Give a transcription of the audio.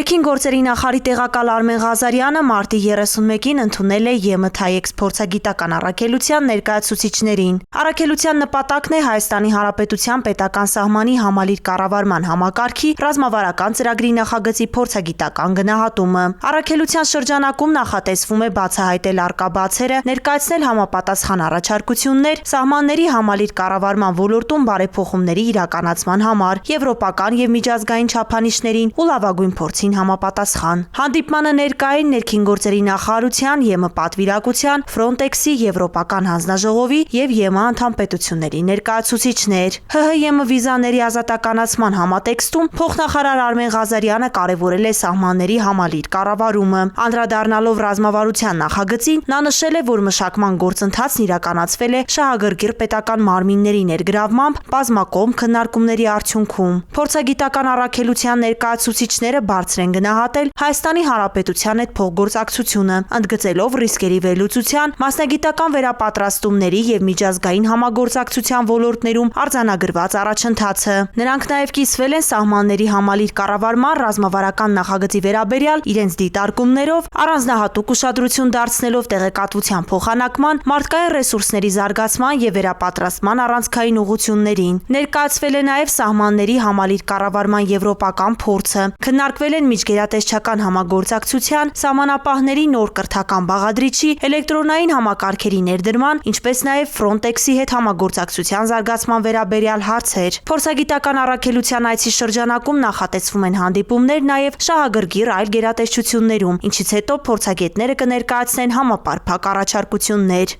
Ներքին գործերի նախարարի տեղակալ Արմեն Ղազարյանը մարտի 31-ին ընդունել է ԵՄ-TAIEX փորձագիտական առաքելության ներկայացուցիչներին։ Առաքելության նպատակն է Հայաստանի Հանրապետության պետական սահմանի համալիր կառավարման համակարգի ռազմավարական ծրագրի նախագծի փորձագիտական գնահատումը։ Առաքելության շրջանակում նախատեսվում է բացահայտել առկա բացերը, ներկայացնել համապատասխան առաջարկություններ սահմանների համալիր կառավարման ոլորտում բարեփոխումների իրականացման համար, եվրոպական եւ միջազգային չափանիշներին ու լավագույն փորձին համապատասխան։ Հանդիպմանը ներկա էին ներքին գործերի նախարարության, ԵՄ պատվիրակության, Ֆրոնտեքսի, Եվրոպական հանձնաժողովի եւ ԵՄ անդամ պետությունների ներկայացուցիչներ։ ՀՀ-ԵՄ վիզաների ազատականացման համատեքստում փոխնախարար Արմեն Ղազարյանը կարևորել է սահմանների համալիր կառավարումը։ Անդրադառնալով ռազմավարության նախագծին, նա նշել է, որ մշակման գործընթացն իրականացվել է շահագրգիռ պետական մարմինների ներգրավմամբ բազմակողմ քննարկումների արդյունքում։ Փորձագիտական առաքելության ներկայացուցիչները բարձր են գնահատել Հայաստանի Հանրապետության հետ փոխգործակցությունը, ընդգծելով ռիսկերի վերլուծության, մասնագիտական վերապատրաստումների եւ միջազգային համագործակցության ոլորտներում արձանագրված առաջընթացը։ Նրանք նաեւ կիսվել են սահմանների համալիր կառավարման ռազմավարական նախագծի վերաբերյալ իրենց դիտարկումներով, առանձնահատուկ ուշադրություն դարձնելով տեղեկատվության փոխանակման, մարդկային ռեսուրսների զարգացման եւ վերապատրաստման առանցքային ուղղություններին։ Ներկայացվել է նաեւ սահմանների համալիր կառավարման եվրոպական փորձը։ Քննարկվել են միջգերատեսչական համագործակցության, սահմանապահների նոր կրթական բաղադրիչի, էլեկտրոնային համակարգերի ներդրման, ինչպես նաեւ Ֆրոնտեքսի հետ համագործակցության զարգացման վերաբերյալ հարցեր։ Փորձագիտական առաքելության այցի շրջանակում նախատեսվում են հանդիպումներ նաեւ շահագրգիռ այլ գերատեսչություններում, ինչից հետո փորձագետները կներկայացնեն համապարփակ առաջարկություններ։